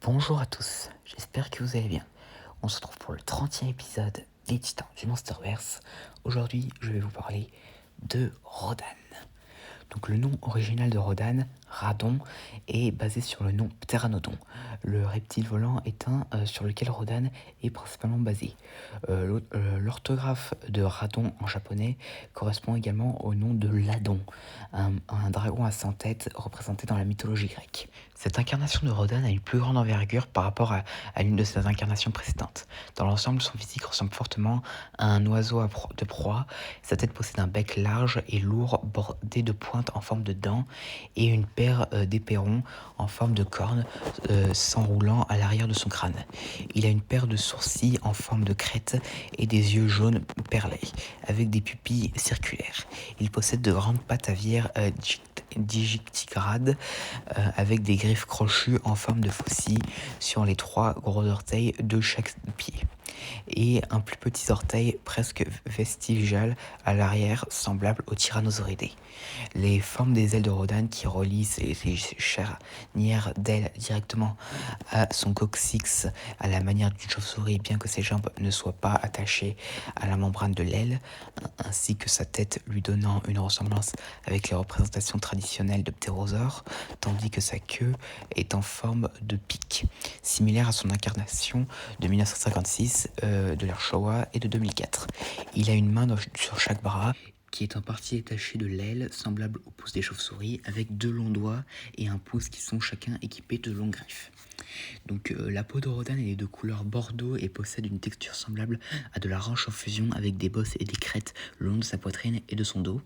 Bonjour à tous, j'espère que vous allez bien. On se retrouve pour le 30e épisode des Titans du Monsterverse. Aujourd'hui, je vais vous parler de Rodan. Donc le nom original de Rodan, Radon, est basé sur le nom Pteranodon, le reptile volant éteint sur lequel Rodan est principalement basé. L'orthographe de Radon en japonais correspond également au nom de Ladon, un dragon à 100 têtes représenté dans la mythologie grecque. Cette incarnation de Rodan a une plus grande envergure par rapport à l'une de ses incarnations précédentes. Dans l'ensemble, son physique ressemble fortement à un oiseau de proie. Sa tête possède un bec large et lourd bordé de pointes en forme de dents et une paire d'éperons en forme de cornes s'enroulant à l'arrière de son crâne. Il a une paire de sourcils en forme de crête et des yeux jaunes perlés avec des pupilles circulaires. Il possède de grandes pattes aviaires digitigrades avec des griffes crochues en forme de faucille sur les 3 gros orteils de chaque pied et un plus petit orteil presque vestigial à l'arrière semblable au tyrannosauridé. Les formes des ailes de Rodan qui relient ses charnières d'ailes directement à son coccyx à la manière d'une chauve-souris, bien que ses jambes ne soient pas attachées à la membrane de l'aile, ainsi que sa tête lui donnant une ressemblance avec les représentations traditionnelles de ptérosaures, tandis que sa queue est en forme de pic, similaire à son incarnation de 1956, de l'ère Showa et de 2004. Il a une main sur chaque bras qui est en partie détaché de l'aile, semblable au pouce des chauves-souris, avec 2 longs doigts et un pouce qui sont chacun équipés de longues griffes. Donc la peau de Rodan est de couleur bordeaux et possède une texture semblable à de la roche en fusion avec des bosses et des crêtes le long de sa poitrine et de son dos.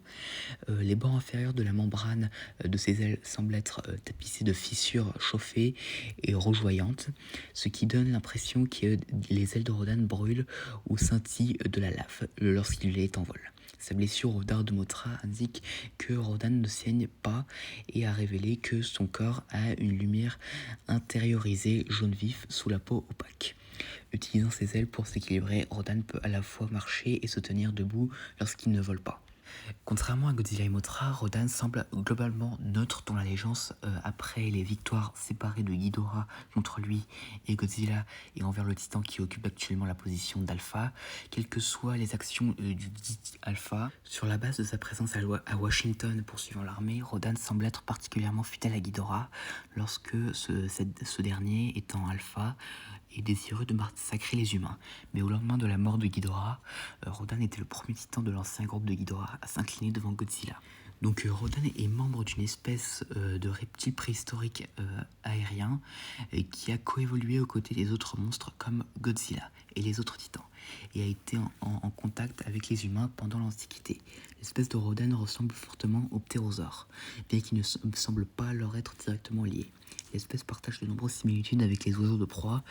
Les bords inférieurs de la membrane de ses ailes semblent être tapissés de fissures chauffées et rougeoyantes, ce qui donne l'impression que les ailes de Rodan brûlent ou scintillent de la lave lorsqu'il est en vol. Sa blessure au dard de Mothra indique que Rodan ne saigne pas et a révélé que son corps a une lumière intériorisée jaune vif sous la peau opaque. Utilisant ses ailes pour s'équilibrer, Rodan peut à la fois marcher et se tenir debout lorsqu'il ne vole pas. Contrairement à Godzilla et Mothra, Rodan semble globalement neutre dans l'allégeance après les victoires séparées de Ghidorah contre lui et Godzilla et envers le titan qui occupe actuellement la position d'Alpha, quelles que soient les actions du dit Alpha. Sur la base de sa présence à Washington poursuivant l'armée, Rodan semble être particulièrement fidèle à Ghidorah lorsque ce dernier, étant Alpha, est désireux de massacrer les humains. Mais au lendemain de la mort de Ghidorah, Rodan était le premier titan de l'ancien groupe de Ghidorah à s'incliner devant Godzilla. Donc Rodan est membre d'une espèce de reptile préhistorique aérien qui a coévolué aux côtés des autres monstres comme Godzilla et les autres titans et a été en contact avec les humains pendant l'Antiquité. L'espèce de Rodan ressemble fortement aux ptérosaures, bien qu'il ne semble pas leur être directement lié. L'espèce partage de nombreuses similitudes avec les oiseaux de proie,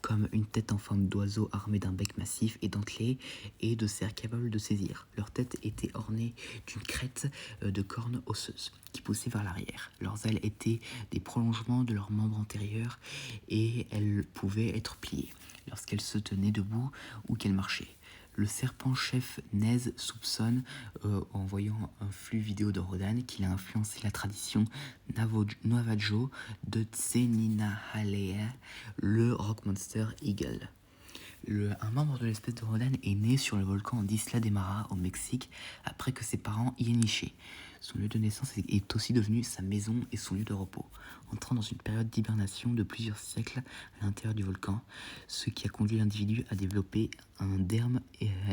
comme une tête en forme d'oiseau armée d'un bec massif et dentelé et de serres capables de saisir. Leur tête était ornée d'une crête de cornes osseuses qui poussaient vers l'arrière. Leurs ailes étaient des prolongements de leurs membres antérieurs et elles pouvaient être pliées lorsqu'elles se tenaient debout ou qu'elles marchaient. Le serpent-chef Nez soupçonne, en voyant un flux vidéo de Rodan, qu'il a influencé la tradition Navajo de Tseninahaleah, le rock monster Eagle. Un membre de l'espèce de Rodan est né sur le volcan d'Isla de Mara au Mexique après que ses parents y aient niché. Son lieu de naissance est aussi devenu sa maison et son lieu de repos, entrant dans une période d'hibernation de plusieurs siècles à l'intérieur du volcan, ce qui a conduit l'individu à développer un derme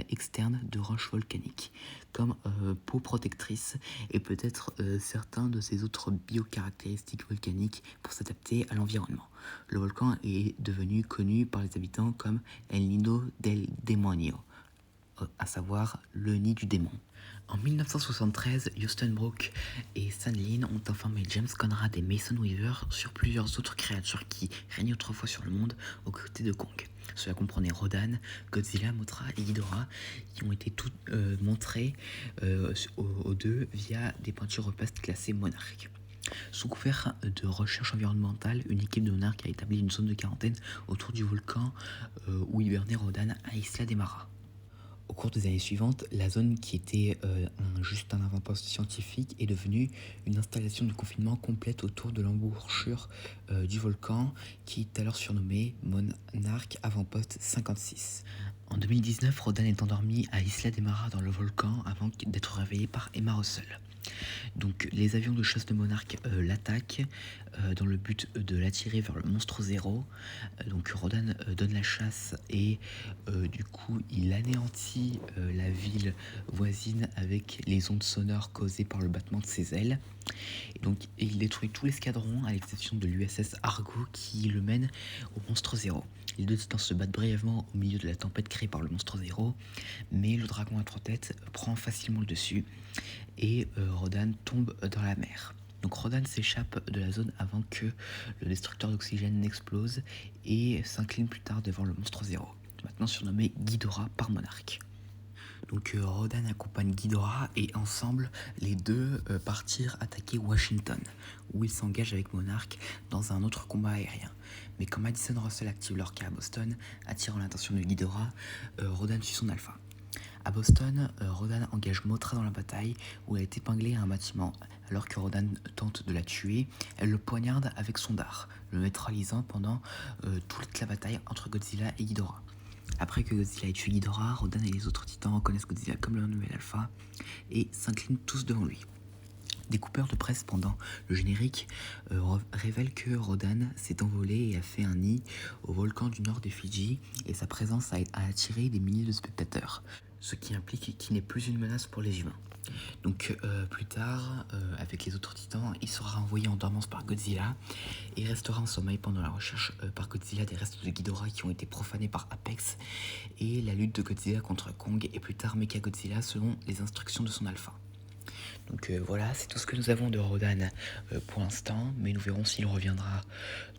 externe de roches volcaniques, comme peau protectrice et peut-être certains de ses autres biocaractéristiques volcaniques pour s'adapter à l'environnement. Le volcan est devenu connu par les habitants comme El Nido del Demonio, à savoir le nid du démon. En 1973, Houston Brook et Stan Lee ont informé James Conrad et Mason Weaver sur plusieurs autres créatures qui régnaient autrefois sur le monde aux côtés de Kong. Cela comprenait Rodan, Godzilla, Mothra et Ghidorah, qui ont été toutes montrées aux deux via des peintures rupestres classées monarques. Sous couvert de recherche environnementale, une équipe de monarques a établi une zone de quarantaine autour du volcan où hibernait Rodan à Isla de Mara. Au cours des années suivantes, la zone qui était juste un avant-poste scientifique est devenue une installation de confinement complète autour de l'embouchure du volcan qui est alors surnommé Monarch Avant-Poste 56. En 2019, Rodan est endormi à Isla de Mara dans le volcan avant d'être réveillé par Emma Russell. Donc les avions de chasse de Monarch l'attaquent dans le but de l'attirer vers le monstre zéro. Donc Rodan donne la chasse et du coup il anéantit la ville voisine avec les ondes sonores causées par le battement de ses ailes. Et donc il détruit tout l'escadron à l'exception de l'USS Argo qui le mène au monstre zéro. Les deux titans se battent brièvement au milieu de la tempête créée par le monstre zéro, mais le dragon à 3 têtes prend facilement le dessus et Rodan tombe dans la mer. Donc Rodan s'échappe de la zone avant que le destructeur d'oxygène n'explose et s'incline plus tard devant le monstre zéro, maintenant surnommé Ghidorah par Monarch. Donc Rodan accompagne Ghidorah et ensemble les deux partirent attaquer Washington, où ils s'engagent avec Monarch dans un autre combat aérien. Mais quand Madison Russell active leur cas à Boston, attirant l'attention de Ghidorah, Rodan suit son alpha. À Boston, Rodan engage Mothra dans la bataille où elle est épinglée à un bâtiment. Alors que Rodan tente de la tuer, elle le poignarde avec son dard, le neutralisant pendant toute la bataille entre Godzilla et Ghidorah. Après que Godzilla ait tué Ghidorah, Rodan et les autres titans reconnaissent Godzilla comme leur nouvel alpha et s'inclinent tous devant lui. Des coupeurs de presse pendant le générique révèlent que Rodan s'est envolé et a fait un nid au volcan du nord des Fidji et sa présence a attiré des milliers de spectateurs, ce qui implique qu'il n'est plus une menace pour les humains. Donc plus tard, avec les autres titans, il sera envoyé en dormance par Godzilla et restera en sommeil pendant la recherche par Godzilla des restes de Ghidorah qui ont été profanés par Apex et la lutte de Godzilla contre Kong et plus tard Mechagodzilla selon les instructions de son alpha. Donc voilà, c'est tout ce que nous avons de Rodan pour l'instant, mais nous verrons s'il reviendra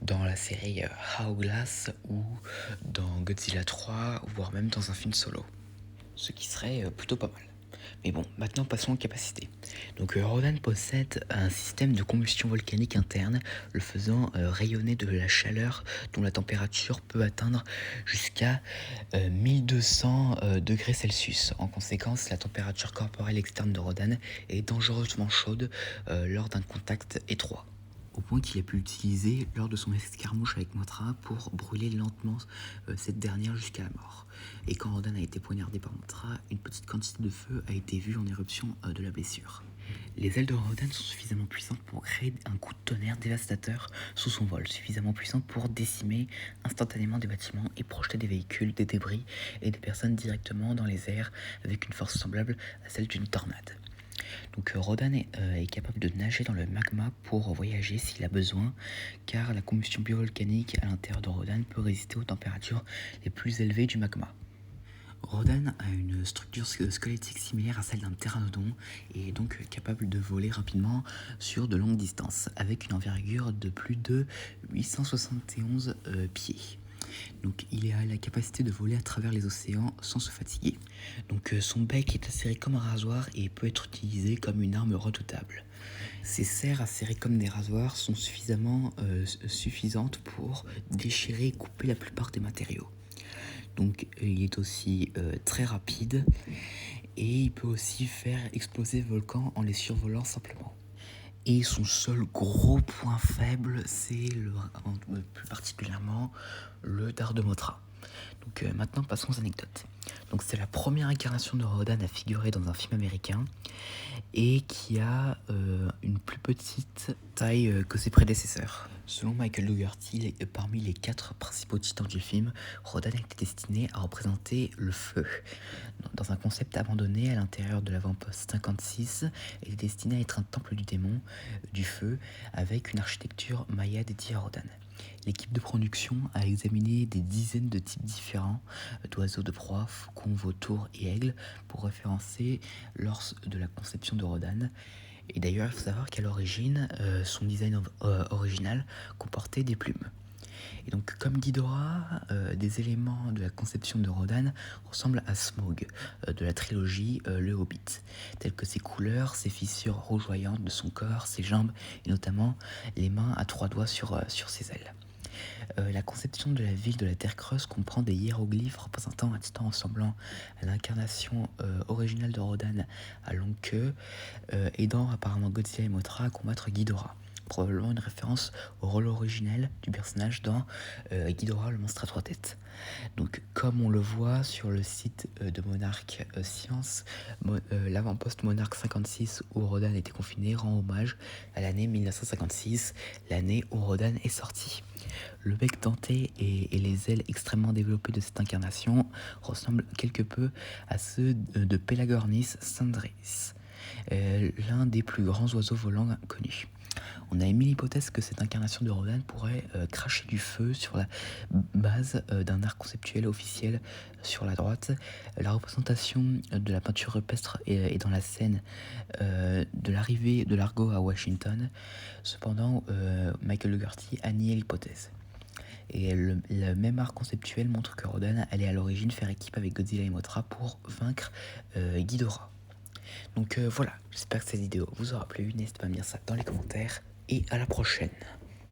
dans la série Hourglass ou dans Godzilla 3, voire même dans un film solo. Ce qui serait plutôt pas mal. Mais bon, maintenant passons aux capacités. Donc Rodan possède un système de combustion volcanique interne, le faisant rayonner de la chaleur dont la température peut atteindre jusqu'à 1200 degrés Celsius. En conséquence, la température corporelle externe de Rodan est dangereusement chaude lors d'un contact étroit, au point qu'il a pu l'utiliser lors de son escarmouche avec Mothra pour brûler lentement cette dernière jusqu'à la mort. Et quand Rodan a été poignardé par Mothra, une petite quantité de feu a été vue en éruption de la blessure. Les ailes de Rodan sont suffisamment puissantes pour créer un coup de tonnerre dévastateur sous son vol, suffisamment puissant pour décimer instantanément des bâtiments et projeter des véhicules, des débris et des personnes directement dans les airs avec une force semblable à celle d'une tornade. Donc Rodan est capable de nager dans le magma pour voyager s'il a besoin, car la combustion biovolcanique à l'intérieur de Rodan peut résister aux températures les plus élevées du magma. Rodan a une structure squelettique similaire à celle d'un pteranodon et est donc capable de voler rapidement sur de longues distances, avec une envergure de plus de 871 pieds. Donc il a la capacité de voler à travers les océans sans se fatiguer. Donc son bec est acéré comme un rasoir et peut être utilisé comme une arme redoutable. Ses serres acérées comme des rasoirs sont suffisantes pour déchirer et couper la plupart des matériaux. Donc il est aussi très rapide et il peut aussi faire exploser les volcans en les survolant simplement. Et son seul gros point faible, c'est plus particulièrement le dard de Mothra. Donc maintenant passons aux anecdotes. Donc c'est la première incarnation de Rodan à figurer dans un film américain et qui a une plus petite taille que ses prédécesseurs. Selon Michael Dougherty, parmi les 4 principaux titans du film, Rodan était destiné à représenter le feu. Dans un concept abandonné à l'intérieur de l'avant-poste 56, il est destiné à être un temple du démon du feu avec une architecture maya dédiée à Rodan. L'équipe de production a examiné des dizaines de types différents d'oiseaux de proie, faucons, vautours et aigles pour référencer lors de la conception de Rodan. Et d'ailleurs, il faut savoir qu'à l'origine, son design original comportait des plumes. Et donc, comme Ghidorah, des éléments de la conception de Rodan ressemblent à Smaug de la trilogie Le Hobbit, tels que ses couleurs, ses fissures rougeoyantes de son corps, ses jambes et notamment les mains à 3 doigts sur ses ailes. La conception de la ville de la Terre creuse comprend des hiéroglyphes représentant un titan ressemblant à l'incarnation originale de Rodan à longue queue, aidant apparemment Godzilla et Mothra à combattre Ghidorah. Probablement une référence au rôle originel du personnage dans Ghidorah, le monstre à trois têtes. Donc, comme on le voit sur le site de Monarch Science, l'avant-poste Monarch 56 où Rodan était confiné rend hommage à l'année 1956, l'année où Rodan est sorti. Le bec denté et les ailes extrêmement développées de cette incarnation ressemblent quelque peu à ceux de Pelagornis sandris, l'un des plus grands oiseaux volants connus. On a émis l'hypothèse que cette incarnation de Rodan pourrait cracher du feu sur la base d'un art conceptuel officiel sur la droite. La représentation de la peinture rupestre est dans la scène de l'arrivée de l'Argo à Washington. Cependant, Michael Dougherty a nié l'hypothèse. Et le même art conceptuel montre que Rodan allait à l'origine faire équipe avec Godzilla et Mothra pour vaincre Ghidorah. Donc voilà, j'espère que cette vidéo vous aura plu. N'hésitez pas à me dire ça dans les commentaires et à la prochaine.